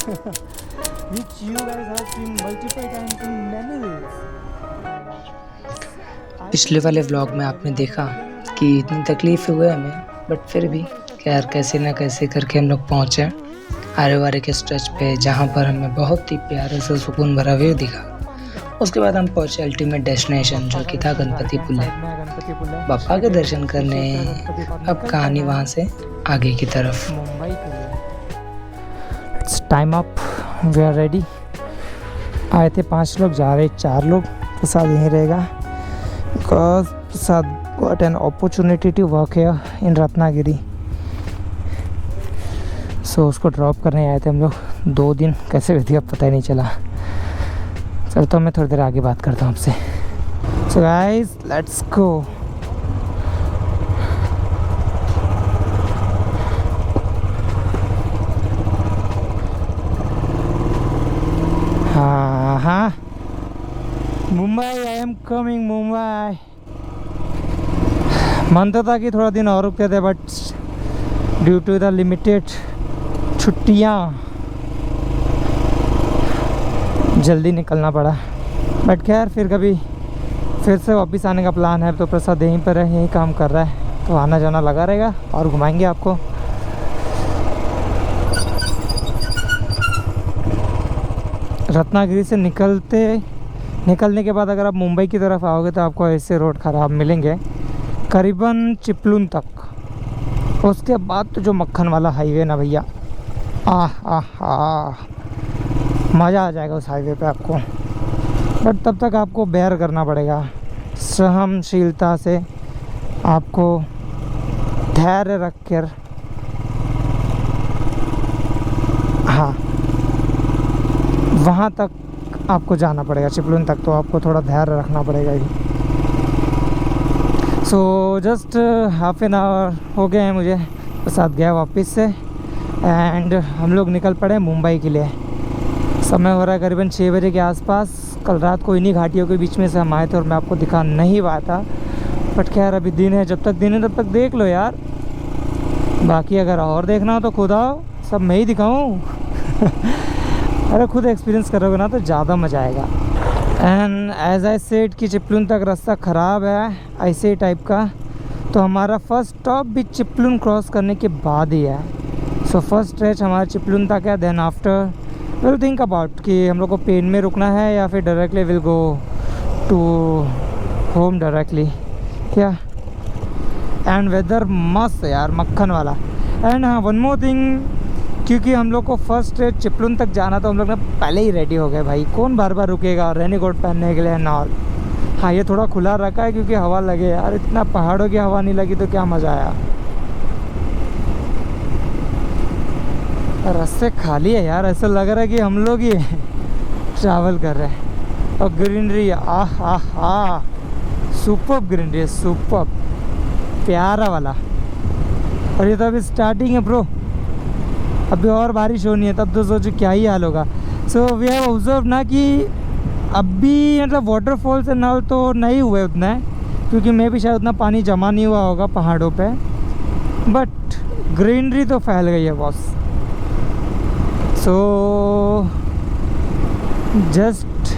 which you guys have seen multiple times in many ways. पिछले वाले vlog में आपने देखा कि इतनी तकलीफ हुई हमें, बट फिर भी खैर कैसे ना कैसे करके हम लोग पहुँचे आरेवारे के स्ट्रेच पे, जहाँ पर हमें बहुत ही प्यारा सा सुकून भरा व्यू दिखा। उसके बाद हम पहुँचे अल्टीमेट डेस्टिनेशन जो कि था गणपति पुले। बापा के दर्शन करने अब कहानी वहाँ से आगे की तरफ। मुंबई के लिए it's time up, we are ready. आए थे 5 लोग, जा रहे 4 लोग। प्रसाद यहीं रहेगा because Prasad got an opportunity to work here in Ratnagiri. So उसको ड्रॉप करने आए थे हम लोग। 2 दिन कैसे बीत गया पता ही नहीं चला। चलता हूँ, मैं थोड़ी देर आगे बात करता हूँ आपसे। So guys let's go. हाँ, Mumbai, I am coming Mumbai. मन तो था कि थोड़ा दिन और रुकते थे, but due to the limited छुट्टियाँ जल्दी निकलना पड़ा। बट खैर फिर कभी फिर से वापस आने का प्लान है। तो प्रसाद यहीं पर है, यहीं काम कर रहा है, तो आना जाना लगा रहेगा और घुमाएंगे आपको। रत्नागिरी से निकलने के बाद अगर आप मुंबई की तरफ आओगे तो आपको ऐसे रोड ख़राब मिलेंगे करीबन चिपलून तक। उसके बाद तो जो मक्खन वाला हाईवे ना भैया, मज़ा आ जाएगा उस हाईवे पे आपको। बट तब तक आपको बेयर करना पड़ेगा, सहनशीलता से आपको धैर्य रख कर, हाँ, वहाँ तक आपको जाना पड़ेगा। चिपलून तक तो आपको थोड़ा धैर्य रखना पड़ेगा ही। So just half an hour हो गए हैं मुझे प्रसाद गया वापस से, एंड हम लोग निकल पड़े मुंबई के लिए। समय हो रहा है करीबन 6 बजे के आसपास। कल रात को इन्हीं घाटियों के बीच में से हम आए थे और मैं आपको दिखा नहीं पाया था। बट खैर अभी दिन है, जब तक दिन है तब तक देख लो यार। बाकी अगर और देखना हो तो खुद आओ, सब मैं ही दिखाऊँ। अरे खुद एक्सपीरियंस करोगे ना तो ज़्यादा मज़ा आएगा। एंड एज आई सेड कि चिपलून तक रास्ता ख़राब है ऐसे टाइप का, तो हमारा फर्स्ट स्टॉप भी चिपलून क्रॉस करने के बाद ही है। सो फर्स्ट स्ट्रेच हमारा चिपलून तक है। Then after will think about कि हम लोग को पेन में रुकना है या फिर directly will go to home directly, क्या। एंड वेदर मस्त है यार, मक्खन वाला। एंड हाँ, वन मोर थिंग, क्योंकि हम लोग को फर्स्ट स्ट्रेच चिपलून तक जाना, तो हम लोग ने पहले ही रेडी हो गए भाई। कौन बार बार रुकेगा रेनी कोट पहनने के लिए नॉल। हाँ, ये थोड़ा खुला रखा है क्योंकि हवा लगे यार। इतना पहाड़ों की हवा नहीं लगी तो क्या मज़ा आया। रास्ते खाली है यार, ऐसा लग रहा है कि हम लोग ही ट्रैवल कर रहे हैं। और ग्रीनरी, सुपर ग्रीनरी, सुपर प्यारा वाला। और ये तो अभी स्टार्टिंग है ब्रो, अभी और बारिश होनी है, तब तो सोचो क्या ही हाल होगा। सो वी हैव ऑब्जर्व ना कि अभी मतलब वाटरफॉल्स एंड ऑल तो नहीं हुए उतना, क्योंकि मैं भी शायद उतना पानी जमा नहीं हुआ होगा पहाड़ों पे। बट ग्रीनरी तो फैल गई है boss. So just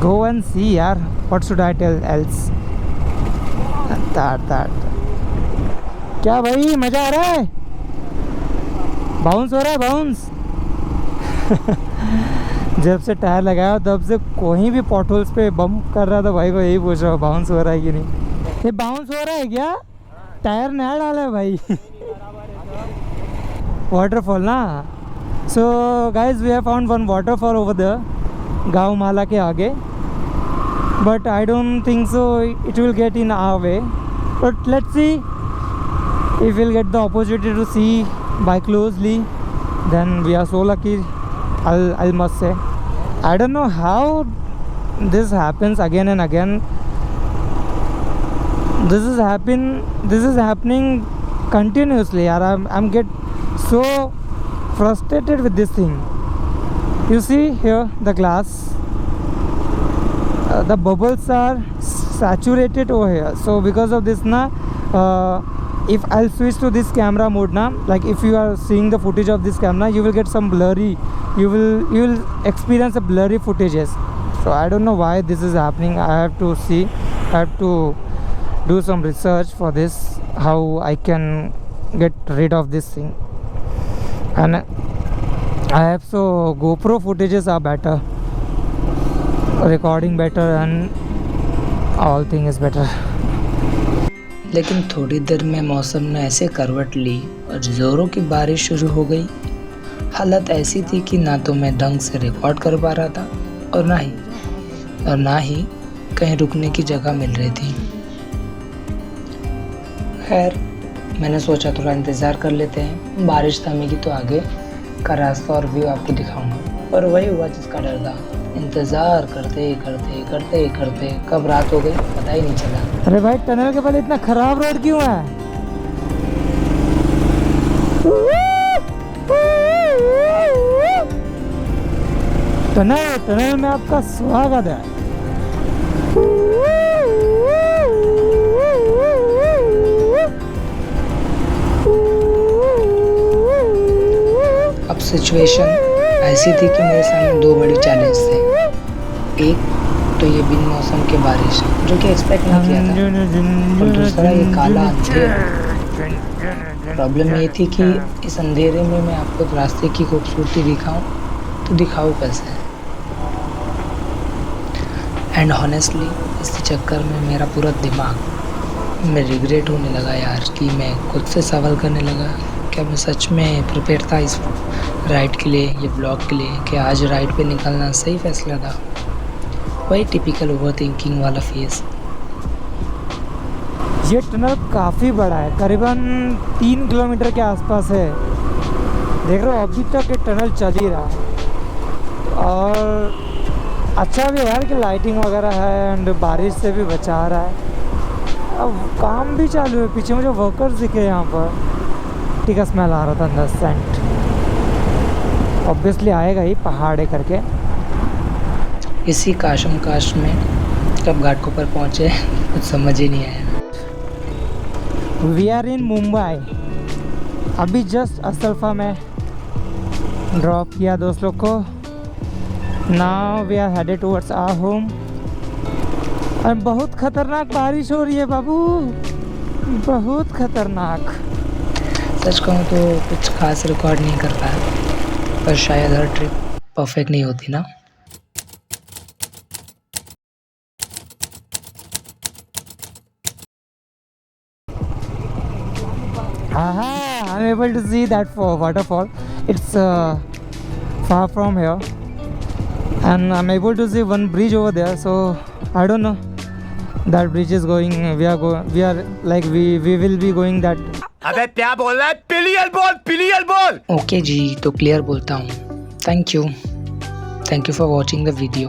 go and see यार, what should I tell else. That क्या भाई, मज़ा आ रहा है? बाउंस हो रहा है, बाउंस। जब से टायर लगाया तब से कोई भी पॉटहोल्स पे बम्प कर रहा था भाई को यही पूछ रहा हूँ, बाउंस हो रहा है कि नहीं। ये बाउंस हो रहा है क्या? टायर नया डाला है भाई। वाटरफॉल ना। So guys we have found one waterfall over the गाँव माला के आगे, but I don't think so it will get in our way, but let's see if will get the opportunity to see by closely, then we are so lucky. I must say, I don't know how this happens again and again. This is happening continuously yaar. I'm get so frustrated with this thing. You see here the glass, the bubbles are saturated over here. So because of this na, if I'll switch to this camera mode now, like if you are seeing the footage of this camera, you will get some blurry you will experience a blurry footages. So I don't know why this is happening. I have to see, I have to do some research for this, how I can get rid of this thing. And I have, so GoPro footages are better, recording better and all thing is better. लेकिन थोड़ी देर में मौसम ने ऐसे करवट ली और ज़ोरों की बारिश शुरू हो गई। हालत ऐसी थी कि ना तो मैं ढंग से रिकॉर्ड कर पा रहा था और ना ही कहीं रुकने की जगह मिल रही थी। खैर, मैंने सोचा थोड़ा इंतज़ार कर लेते हैं, बारिश थमेगी तो आगे का रास्ता और व्यू आपको दिखाऊंगा। और वही हुआ जिसका डर था। इंतज़ार करते करते कब रात हो गई पता ही नहीं चला। अरे भाई, टनल के पहले इतना खराब रोड क्यों है? टनल में आपका स्वागत है। अब सिचुएशन ऐसी थी कि मेरे सामने दो बड़ी चैलेंज थे। एक तो ये बिन मौसम की बारिश जो कि एक्सपेक्ट नहीं किया था, और दूसरा ये काला अंधेरा। प्रॉब्लम ये थी कि इस अंधेरे में मैं आपको रास्ते की खूबसूरती दिखाऊं तो दिखाऊं कैसे। एंड हॉनेस्टली इस चक्कर में मेरा पूरा दिमाग में रिग्रेट होने लगा यार, कि मैं खुद से सवाल करने लगा क्या मैं सच में प्रिपेयर था इस राइड के लिए, ये ब्लॉग के लिए, कि आज राइड पे निकलना सही फैसला था। वही टिपिकल ओवर थिंकिंग वाला फेस। ये टनल काफ़ी बड़ा है, करीबन 3 किलोमीटर के आसपास है। देख रहे हो अभी तक ये टनल चल ही रहा है और अच्छा भी है यार कि लाइटिंग वगैरह है एंड बारिश से भी बचा रहा है। अब काम भी चालू है, पीछे मुझे वर्कर्स दिखे यहाँ पर। ठीक है, स्मेल आ रहा था अंदर, सेंट ऑब्वियसली आएगा ही पहाड़े करके। इसी काशम काश में कब घाटकों पर पहुँचे कुछ समझ ही नहीं आया। We are in Mumbai. अभी जस्ट असल्फा में ड्रॉप किया दोस्त लोग को। Now we are headed towards our home. और बहुत खतरनाक बारिश हो रही है बाबू, बहुत खतरनाक। सच कहूँ तो कुछ खास रिकॉर्ड नहीं कर पाया, पर शायद हर ट्रिप परफेक्ट नहीं होती ना। I'm able to see that waterfall. It's far from here, and I'm able to see one bridge over there. So I don't know. That bridge is going. We will be going that. अबे क्या बोल रहा है? Clear बोल। Okay जी, तो clear बोलता हूँ। Thank you for watching the video.